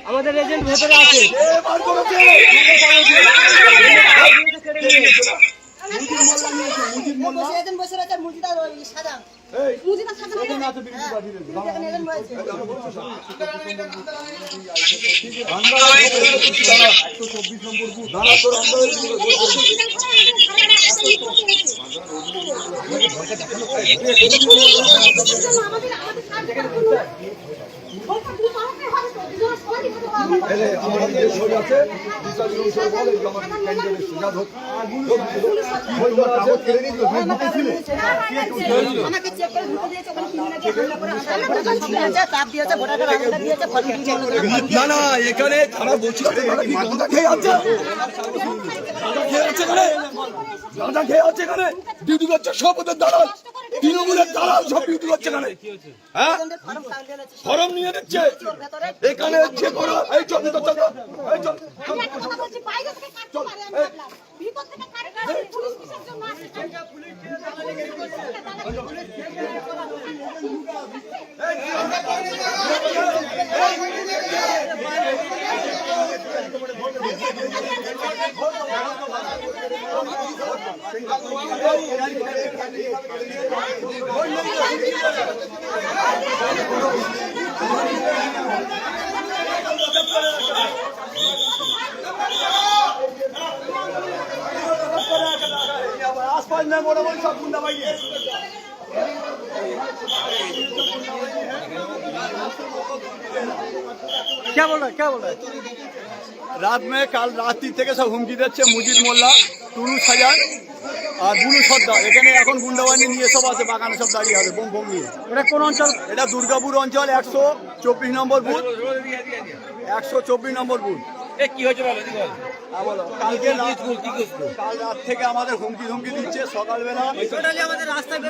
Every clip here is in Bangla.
আমাদের এজেন্ট ভেতরে আছে। না এখানে তারা বলছে দাদা খেয়ে আছে এখানে ডিউটি করছে সব ওদের দালাল তৃণমূলের দালাল সব ডিউটি করছে এখানে। হ্যাঁ ফরম নিয়ে দিচ্ছে এখানে যে করা এই চল এই চল क्या बोल रहा है? रात में কাল রাত্রি থেকে সব হুমকি দিচ্ছে মুজিদ মোল্লা, টুরু সাজান আর বুলু সর্দার। এখানে এখন গুন্ডাবাহিনী নিয়ে সব আছে, বাগানে সব দাঁড়িয়ে আছে বোম নিয়ে। এটা কোন অঞ্চল? এটা দুর্গাপুর অঞ্চল, 124 নম্বর বুথ, 124 নম্বর বুথ। কি হয়েছে বলো? কাল রাত থেকে আমাদের হুমকি ধুমকি দিচ্ছে। সকালবেলা টোটালি আমাদের রাস্তায়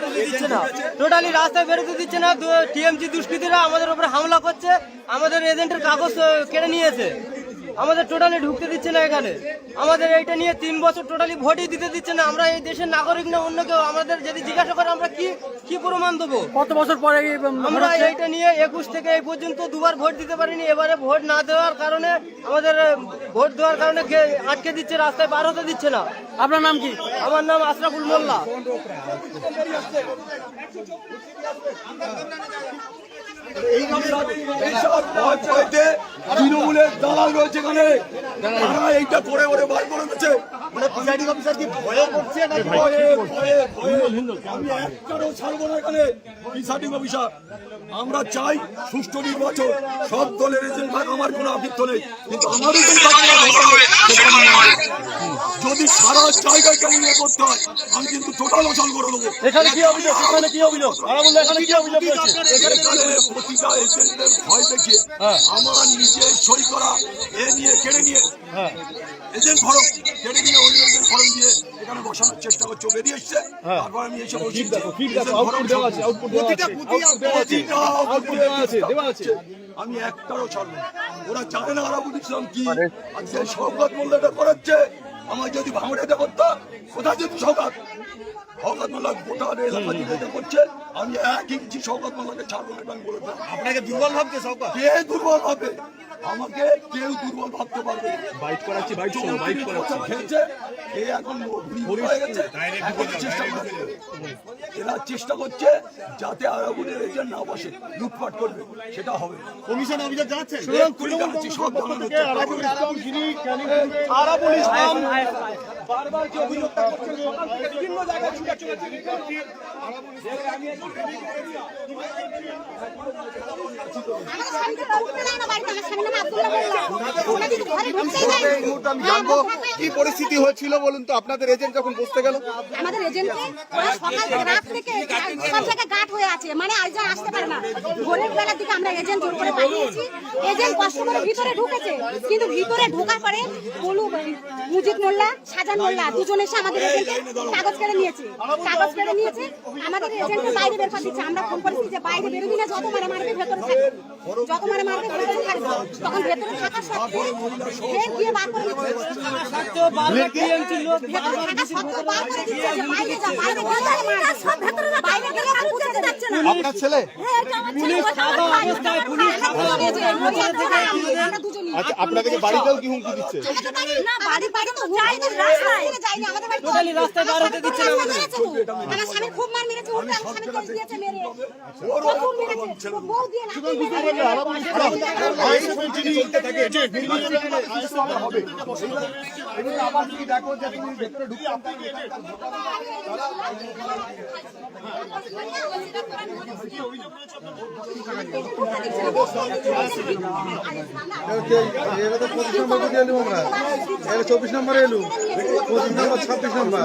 বেরোতে দিচ্ছে না। টিএমসি দুষ্কৃতীরা আমাদের উপরে হামলা করছে, আমাদের এজেন্টের কাগজ কেড়ে নিয়েছে, আমাদের টোটালি ঢুকতে দিচ্ছে না এখানে। আমাদের এইটা নিয়ে 3 বছর টোটালি ভোটই দিতে দিচ্ছে না। আমরা এই দেশের নাগরিক না অন্য কেউ। আমাদের যদি জিজ্ঞাসা করে আমরা কি প্রমাণ দেবো? কত বছর পরে আমরা এইটা নিয়ে 21 থেকে এই পর্যন্ত 2 বার ভোট দিতে পারিনি। এবারে ভোট না দেওয়ার কারণে আমাদের ভোট দেওয়ার কারণে আটকে দিচ্ছে, রাস্তায় পার হতে দিচ্ছে না। আপনার নাম কি? আমার নাম আশরাফুল মোল্লা। তৃণমূলের দালাল রয়েছে এখানে, এইটা করে ওরে বার করে দিচ্ছে। আমরা চাই সুষ্ঠু নির্বাচন, সব দলের এজেন্ট থাক, আমার কোনো আপত্তি নেই, কিন্তু আমার যদি সারা জায়গায় কেমন ইয়ে করতে হয় আমি কিন্তু টোটাল অচল করে দেবো। এখানে কি অভিযোগ? এখানে কি অভিযোগ? এখানে কি অভিযোগ? প্রতিটা এজেন্টের ভয় দেখিয়ে আমার নিজে সই করা এ নিয়ে কেড়ে নিয়ে এজেন্ট ফরম কেড়ে নিয়ে অন্য এজেন্ট ফরম দিয়ে এখানে বসানোর চেষ্টা করছে। বেরিয়ে এসছে, তারপর আমি এসে বলছি আমি একটারও ছাড়ব না। ওরা জানে না আরাবুল ইসলাম কি, আজকে শওকত মোল্লাটা করাচ্ছে। আমার যদি ভাঙড়েটা করতাম, কোথায় যদি শওকত মোল্লা গোটা এলাকা যেটা করছে, আমি 1 ইঞ্চি শওকত মোল্লাকে ছাড়বো না। আমি বলে দিলাম। আপনাকে দুর্বল ভাবছে শওকত? কে দুর্বল ভাবে? আমাকে কেউ দুর্বল ভাবতে পারবে না। বাইট করাচ্ছি খেলছে এ এখন হয়ে গেছে। এরা চেষ্টা করছে যাতে আরাবুলের এজেন্ট না বসে, লুটপাট করবে, সেটা হবে। কমিশন অভিযোগ জানাচ্ছেন? সব আরাবুল ইসলাম বারবার যে অভিযোগটা করছে, সকাল থেকে বিভিন্ন জায়গায় ছুটে চলেছে। কি পরিস্থিতি হয়েছিল বলুন তো আপনাদের এজেন্ট যখন বসতে গেল? আমাদের এজেন্টকে সকাল থেকে রাত থেকে সব জায়গায় গার্ড হয়ে আছে, মানে আইজন আসতে পারে না। ভোরের বেলার দিকে আমরা এজেন্ট জোর করে পাঠিয়েছি, এজেন্ট কষ্ট করে ভিতরে ঢুকেছে, কিন্তু ভিতরে ঢোকার পরে মুজিদ মোল্লা, সাজান মোল্লা দুজন এসে আমাদের এজেন্টের কাগজ কেড়ে নিয়েছে। আমাদের এজেন্টের বাইরে বের করে দিচ্ছে। আমরা ফোন করেছি যে বাইরে বেরোবি না, যত মারে মারবে ভেতরে থাকবে, যত মারে মারবে ভেতরে থাকবে। তখন ভেতরে থাকা সত্ত্বেও গেট দিয়ে বার করে দিচ্ছে। সত্ত্বেও বারবার টিএমসির লোক ভেতরে থাকা সত্ত্বেও বার করে দিচ্ছে যে বাইরে যা, বাইরে গেলে সব ভেতরে যা, বাইরে গেলে আর বুঝতে যাচ্ছে না। আপনার ছেলে? হ্যাঁ, এটা আমার ছেলে। পুলিশ থাকা অবস্থায় পুলিশ থাকা অবস্থায় আমরা দুজনই। আচ্ছা, আপনাদেরকে বাড়িতেও কি হুমকি দিচ্ছে? আমাদের বাড়ি না, বাড়ি তো যাইনি, রাস্তায় যাইনি, আমাদের বাড়ি টোটালি রাস্তায় বার হতে দিচ্ছে না আমাদের। মেরেছে তো। আমার স্বামী খুব মার মেরেছে, উল্টে আমার স্বামী কেস দিয়েছে মেরে। প্রচুর মেরেছে, বউ দিয়ে লাথি মেরেছে। এটা তো 25 নম্বর দিয়ে এলুম আমরা, এটা 24 নম্বরে এলুম, 25 নম্বর 26 নম্বর।